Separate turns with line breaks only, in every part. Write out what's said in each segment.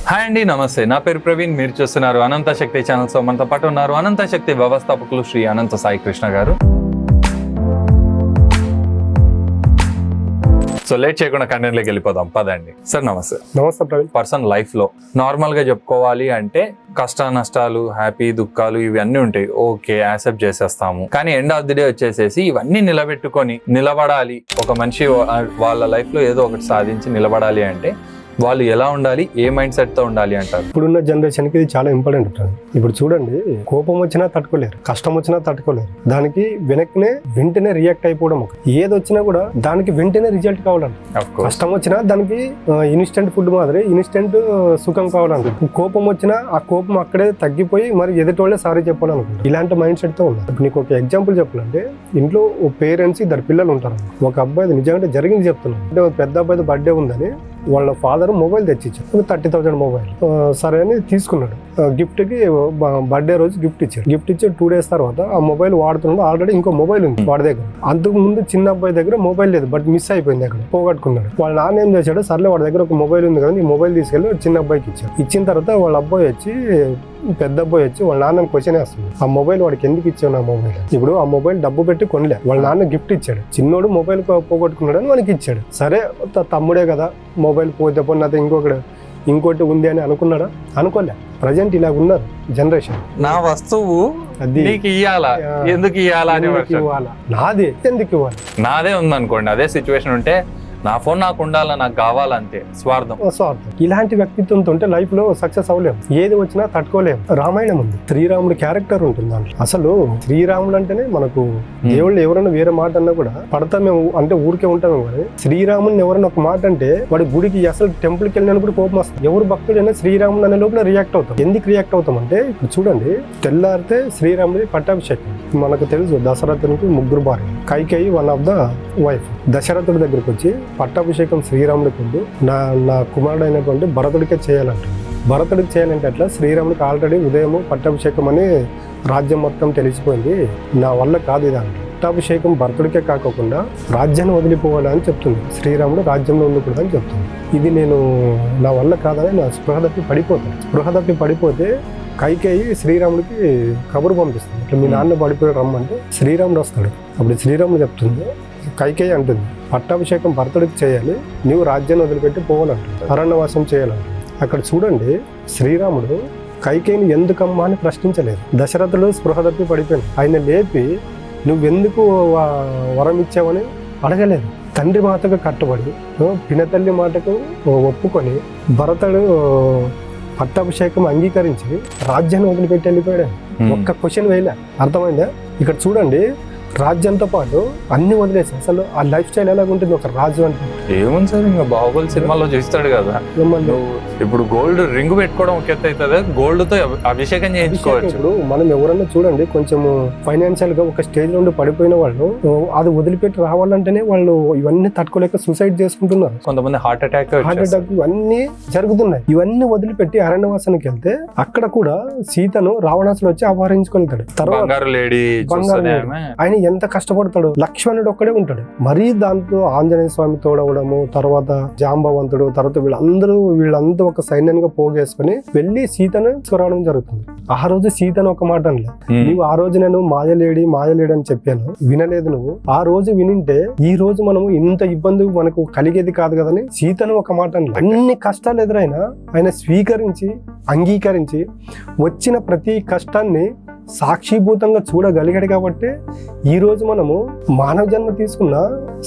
Hi అండి, నమస్తే. నా పేరు ప్రవీణ్. మీరు చూస్తున్నారు అనంత శక్తి ఛానల్. సో మనతో పాటు ఉన్నారు అనంత శక్తి వ్యవస్థాపకులు శ్రీ అనంత సాయి కృష్ణ గారు. సో లేట్ చేయకుండా కంటెంట్లోకి వెళ్ళిపోదాం పదండి. సార్ నమస్తే.
నమస్తే ప్రవీణ్.
పర్సన్ లైఫ్ లో నార్మల్ గా చెప్పుకోవాలి అంటే కష్ట నష్టాలు, హ్యాపీ దుఃఖాలు ఇవన్నీ ఉంటాయి. ఓకే, యాక్సెప్ట్ చేసేస్తాము. కానీ ఎండ్ ఆఫ్ ది డే వచ్చేసేసి ఇవన్నీ నిలబడాలి, ఒక మనిషి వాళ్ళ లైఫ్ లో ఏదో ఒకటి సాధించి నిలబడాలి అంటే వాళ్ళు ఎలా ఉండాలి, ఏ మైండ్ సెట్ తో ఉండాలి అంటారు?
ఇప్పుడున్న జనరేషన్ కి ఇది చాలా ఇంపార్టెంట్ ఉంటుంది. ఇప్పుడు చూడండి, కోపం వచ్చినా తట్టుకోలేరు, కష్టం వచ్చినా తట్టుకోలేరు, దానికి వెంటనే రియాక్ట్ అయిపోవడం. ఏది వచ్చినా కూడా దానికి వెంటనే రిజల్ట్ కావాలంట. కష్టం వచ్చినా దానికి ఇన్స్టెంట్ ఫుడ్ మాదిరి ఇన్స్టెంట్ సుఖం కావాలంట. కోపం వచ్చినా ఆ కోపం అక్కడే తగ్గిపోయి మరి ఎదుటోళ్ళే సారీ చెప్పాలనుకుంటారు. ఇలాంటి మైండ్ సెట్ తో ఉన్నారు. ఇప్పుడు నీకు ఒక ఎగ్జాంపుల్ చెప్పాలంటే, ఇంట్లో పేరెంట్స్ ఇద్దరు పిల్లలు ఉంటారు. ఒక అబ్బాయి నిజంగా జరిగింది చెప్తున్నాను అంటే, పెద్ద అబ్బాయి బర్త్డే ఉందని వాళ్ళ ఫాదర్ మొబైల్ తెచ్చిచ్చాడు. 30,000 మొబైల్. సరే అని తీసుకున్నాడు. గిఫ్ట్ కి బర్త్డే రోజు గిఫ్ట్ ఇచ్చాడు. గిఫ్ట్ ఇచ్చి 2 days తర్వాత ఆ మొబైల్ వాడుతున్నాడు. ఆల్రెడీ ఇంకో మొబైల్ ఉంది వాడి దగ్గర. అంతకు ముందు చిన్న అబ్బాయి దగ్గర మొబైల్ లేదు, బట్ మిస్ అయిపోయింది, అక్కడ పోగొట్టుకున్నాడు. వాళ్ళ నాన్న ఏం చేశాడు, సర్లే వాడి దగ్గర ఒక మొబైల్ ఉంది కదా, ఈ మొబైల్ తీసుకెళ్ళి చిన్న అబ్బాయికి ఇచ్చాడు. ఇచ్చిన తర్వాత వాళ్ళ పెద్ద అబ్బాయి వచ్చి వాళ్ళ నాన్నని క్వశ్చన్ వేస్తుంది, ఆ మొబైల్ వాడికి ఎందుకు ఇచ్చావు నా మొబైల్? ఇప్పుడు ఆ మొబైల్ డబ్బు పెట్టి కొనలే, వాళ్ళ నాన్న గిఫ్ట్ ఇచ్చాడు. చిన్నోడు మొబైల్ పోగొట్టుకున్నాడు అని వానికి ఇచ్చాడు. సరే తమ్ముడే కదా, మొబైల్ పోతే పోతే ఇంకోటి ఉంది అని అనుకున్నాడా? అనుకోలే. ప్రజెంట్ ఇలా ఉన్నారు జనరేషన్.
నా వస్తువు నీకు ఇయ్యాలా, ఎందుకు ఇయ్యాలా అని
ఇవ్వాలా, నాదే ఎందుకు ఇవ్వాలి?
నాదే ఉందనుకోండి, అదే సిచ్యువేషన్ ఉంటే నా ఫోన్ నాకు ఉండాలా, నాకు కావాలంతే. స్వార్థం.
ఇలాంటి వ్యక్తిత్వంతో ఉంటే లైఫ్ లో సక్సెస్ అవ్వలేము, ఏది వచ్చినా తట్టుకోలేము. రామాయణం ఉంది, శ్రీరాముడి క్యారెక్టర్ ఉంటుంది దాంట్లో. అసలు శ్రీరాముడు అంటేనే మనకు దేవుళ్ళు ఎవరైనా వేరే మాట అన్నా కూడా పడతామేమో, అంటే ఊరికే ఉంటామేమో. కానీ శ్రీరాముడిని ఎవరైనా ఒక మాట అంటే వాడి గుడికి అసలు టెంపుల్కి వెళ్ళినా కూడా కోపం వస్తుంది. ఎవరు భక్తుడైనా శ్రీరాముడు అనే లోపల రియాక్ట్ అవుతాం. ఎందుకు రియాక్ట్ అవుతాం అంటే, ఇప్పుడు చూడండి, తెల్లారితే శ్రీరాముడి పట్టాభిషేకం. మనకు తెలుసు, దశరథునికి 3 భార్యలు. Kaikeyi one of the wife. దశరథుడి దగ్గరికి వచ్చి పట్టాభిషేకం శ్రీరాముడికి ఉండు, నా కుమారుడు అయినటువంటి భరతుడికే చేయాలంటుంది. భరతుడికి చేయాలంటే అట్లా, శ్రీరాముడికి ఆల్రెడీ ఉదయం పట్టాభిషేకం అని రాజ్యం మొత్తం తెలిసిపోయింది, నా వల్ల కాదు ఇది అంటే. పట్టాభిషేకం భరతుడికే కాకుండా రాజ్యాన్ని వదిలిపోవాలి అని చెప్తుంది. శ్రీరాముడు రాజ్యంలో ఉండకూడదు అని చెప్తుంది. ఇది నా వల్ల కాదని నా స్పృహ తప్పి పడిపోతే కైకేయి శ్రీరాముడికి కబురు పంపిస్తుంది, ఇట్లా మీ నాన్న పడిపోయి రమ్మంటే శ్రీరాముడు వస్తాడు. అప్పుడు శ్రీరాముడు చెప్తుంది, కైకేయి అంటుంది, పట్టాభిషేకం భరతుడికి చేయాలి, నీవు రాజ్యాన్ని వదిలిపెట్టి పోవాలంటుంది, అరణ్యవాసం చేయాలంటుంది. అక్కడ చూడండి, శ్రీరాముడు కైకేయిని ఎందుకమ్మా అని ప్రశ్నించలేదు. దశరథుడు స్పృహ తప్పి పడిపోయాడు. ఆయన లేపి నువ్వెందుకు వరం ఇచ్చావని అడగలేదు. తండ్రి మాటకు కట్టుబడి పినతల్లి మాటకు ఒప్పుకొని భరతుడు పట్టాభిషేకం అంగీకరించి రాజ్యాన్ని వదిలిపెట్టి వెళ్ళిపోయాడు. ఒక్క క్వశ్చన్ వేయలే. అర్థమైందా? ఇక్కడ చూడండి, రాజ్యంతో పాటు అన్ని వదిలేసి అసలు ఆ లైఫ్ స్టైల్ ఎలాగుంటుంది ఒక రాజు అంటే.
ఏముంది సార్, ఇంకా బాహుబలి సినిమాలో చూస్తాడు కదా, ఇప్పుడు గోల్డ్ రింగ్ పెట్టుకోవడం ఒక ఎత్తు అవుతుంది, గోల్డ్ తో అభిషేకం చేయించుకోవచ్చు.
ఇప్పుడు మనం ఎవరన్నా చూడండి, కొంచెం ఫైనాన్షియల్ గా ఒక స్టేజ్ నుండి పడిపోయిన వాళ్ళు అది వదిలిపెట్టి రావాలంటేనే వాళ్ళు ఇవన్నీ తట్టుకోలేక సూసైడ్ చేసుకుంటున్నారు.
కొంతమంది హార్ట్ అటాక్
ఇవన్నీ జరుగుతున్నాయి. ఇవన్నీ వదిలిపెట్టి అరణ్యవాసానికి వెళ్తే అక్కడ కూడా సీతను రావణాసుడు వచ్చి అపహరించుకెళ్తాడు. తర్వాత ఆయన ఎంత కష్టపడతాడు. లక్ష్మణుడు ఒక్కడే ఉంటాడు. మరీ దాంట్లో ఆంజనేయ స్వామి తోడవడము, తర్వాత జాంబవంతుడు, తర్వాత వీళ్ళంతా ఒక సైన్యంగా పోగేసుకుని వెళ్ళి సీతను తీసుకురావడం జరుగుతుంది. ఆ రోజు సీతను ఒక మాట అనలే, నీవు ఆ రోజు నేను మాయలేడి అని చెప్పాను, వినలేదు నువ్వు. ఆ రోజు వినింటే ఈ రోజు మనము ఇంత ఇబ్బంది మనకు కలిగేది కాదు కదని సీతను ఒక మాట అనలే. అన్ని కష్టాలు ఎదురైనా ఆయన స్వీకరించి అంగీకరించి వచ్చిన ప్రతి కష్టాన్ని సాక్షిభూతంగా చూడగలిగాడు. కాబట్టి ఈరోజు మనము మానవ జన్మ తీసుకున్న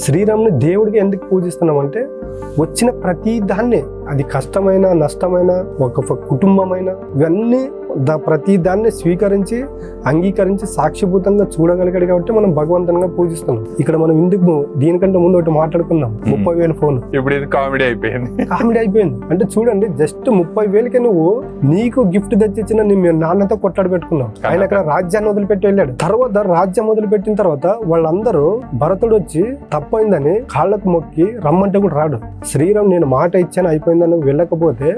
శ్రీరాముని దేవుడికి ఎందుకు పూజిస్తున్నామంటే, వచ్చిన ప్రతి దాన్ని, అది కష్టమైన నష్టమైన ఒక కుటుంబమైన ఇవన్నీ ప్రతి దాన్ని స్వీకరించి అంగీకరించి సాక్షిభూతంగా చూడగలిగాడు. కాబట్టి మనం భగవంతునిగా పూజిస్తున్నాం. ఇక్కడ మనం ఎందుకు దీనికంటే ముందు ఒకటి మాట్లాడుకున్నాం, 30,000 ఫోన్.
ఇప్పుడు ఇది కామెడీ అయిపోయింది.
అంటే చూడండి, జస్ట్ 30,000కి నువ్వు నీకు గిఫ్ట్ తెచ్చిచ్చిన నీ నాన్నతో కొట్లాడి పెట్టుకున్నావు. ఆయన అక్కడ రాజ్యాన్ని వదిలిపెట్టి వెళ్ళాడు. తర్వాత రాజ్యం వదిలిపెట్టిన తర్వాత వాళ్ళందరూ భరతుడు వచ్చి తప్పైందని కాళ్ళకు మొక్కి రమ్మంటే కూడా రాడు. శ్రీరామ్ నేను మాట ఇచ్చాను అయిపోయిందని వెళ్ళకపోతే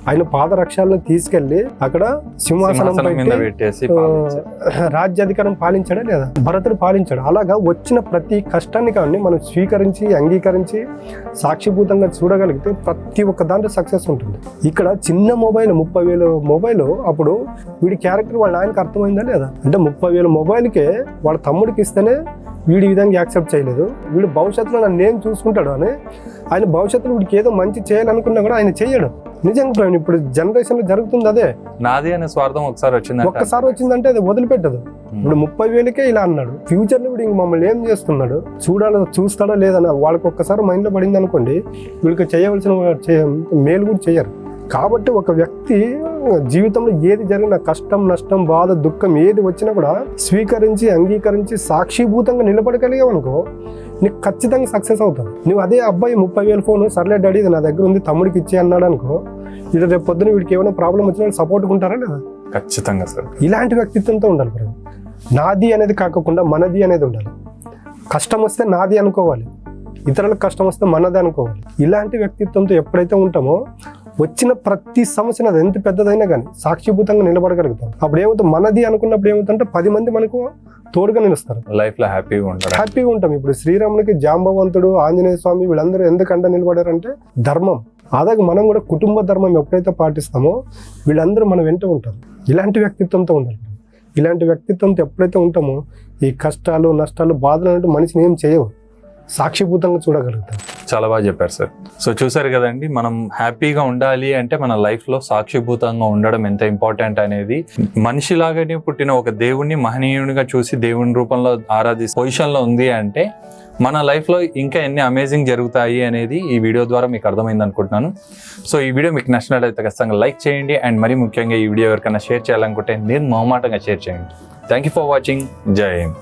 ఆయన పాదరక్షాలను తీసుకెళ్లి అక్కడ సింహాసనం
సింహాసనం మీద
పెట్టి
పెట్టేసి పాలించారు.
రాజ్యాధికారం పాలించాడా లేదా? భరతుడు పాలించాడు. అలాగా వచ్చిన ప్రతి కష్టాన్ని కానీ మనం స్వీకరించి అంగీకరించి సాక్షిభూతంగా చూడగలిగితే ప్రతి ఒక్క దాంట్లో సక్సెస్ ఉంటుంది. ఇక్కడ చిన్న మొబైల్ 30,000 మొబైల్ అప్పుడు వీడి క్యారెక్టర్ వాళ్ళ ఆయనకు అర్థమైందా లేదా? అంటే 30,000 మొబైల్కే వాళ్ళ తమ్ముడికి ఇస్తేనే వీడి విధంగా యాక్సెప్ట్ చేయలేదు. వీడు భవిష్యత్తులో నన్ను నేను చూసుకుంటాడు అని ఆయన భవిష్యత్తులో వీడికి ఏదో మంచి చేయాలనుకున్నా కూడా ఆయన చేయడు. నిజంగా ప్రవీణ్, ఇప్పుడు జనరేషన్ లో జరుగుతుంది అదే.
నాది అనే స్వార్థం ఒకసారి వచ్చింది,
ఒక్కసారి వచ్చిందంటే అది వదిలిపెట్టదు. ఇప్పుడు 30,000కే ఇలా అన్నాడు, ఫ్యూచర్ లో వీడు ఇంక మమ్మల్ని ఏం చేస్తున్నాడు చూస్తాడా లేదన్న వాళ్ళకి ఒక్కసారి మైండ్ లో పడింది అనుకోండి, వీడికి చేయవలసిన మేలు కూడా చేయరు. కాబట్టి ఒక వ్యక్తి జీవితంలో ఏది జరిగినా కష్టం నష్టం బాధ దుఃఖం ఏది వచ్చినా కూడా స్వీకరించి అంగీకరించి సాక్షిభూతంగా నిలబడగలిగావనుకో నీకు ఖచ్చితంగా సక్సెస్ అవుతుంది. నువ్వు అదే అబ్బాయి 30,000 ఫోన్ సర్లే డాడీ ఇది నా దగ్గర ఉంది తమ్ముడికి ఇచ్చే అన్నాడు అనుకో, ఇది రేపు పొద్దున వీడికి ఏమైనా ప్రాబ్లం వచ్చినా సపోర్ట్ ఉంటారా లేదా?
ఖచ్చితంగా సార్.
ఇలాంటి వ్యక్తిత్వంతో ఉండాలి బ్రో. నాది అనేది కాకుండా మనది అనేది ఉండాలి. కష్టం వస్తే నాది అనుకోవాలి, ఇతరులకు కష్టం వస్తే మనది అనుకోవాలి. ఇలాంటి వ్యక్తిత్వంతో ఎప్పుడైతే ఉంటామో వచ్చిన ప్రతి సమస్యను అది ఎంత పెద్దదైనా కానీ సాక్షిభూతంగా నిలబడగలుగుతాం. అప్పుడు ఏమవుతుంది, మనది అనుకున్నప్పుడు ఏమవుతుందంటే 10 మంది మనకు తోడుగా నిలుస్తారు,
లైఫ్ లో హ్యాపీగా
ఉంటాం. ఇప్పుడు శ్రీరామునికి జాంబవంతుడు ఆంజనేయ స్వామి వీళ్ళందరూ ఎందుకంటే నిలబడారంటే ధర్మం. అలాగే మనం కూడా కుటుంబ ధర్మం ఎప్పుడైతే పాటిస్తామో వీళ్ళందరూ మనం వెంట ఉంటారు. ఇలాంటి వ్యక్తిత్వంతో ఉండాలి. ఇలాంటి వ్యక్తిత్వంతో ఎప్పుడైతే ఉంటామో ఈ కష్టాలు నష్టాలు బాధలు అంటే మనిషిని ఏం చేయవు, సాక్షిభూతంగా చూడగలుగుతాం.
చాలా బాగా చెప్పారు సార్. సో చూసారు కదండి, మనం హ్యాపీగా ఉండాలి అంటే మన లైఫ్లో సాక్షిభూతంగా ఉండడం ఎంత ఇంపార్టెంట్ అనేది. మనిషిలాగానే పుట్టిన ఒక దేవుణ్ణి మహనీయునిగా చూసి దేవుని రూపంలో ఆరాధించే పొజిషన్లో ఉంది అంటే మన లైఫ్లో ఇంకా ఎన్ని అమేజింగ్ జరుగుతాయి అనేది ఈ వీడియో ద్వారా మీకు అర్థమైంది అనుకుంటున్నాను. సో ఈ వీడియో మీకు నచ్చినట్లయితే ఖచ్చితంగా లైక్ చేయండి. అండ్ మరీ ముఖ్యంగా ఈ వీడియో ఎవరికైనా షేర్ చేయాలనుకుంటే నిర్మోహమాటంగా షేర్ చేయండి. Thank you for watching. జై హింద్.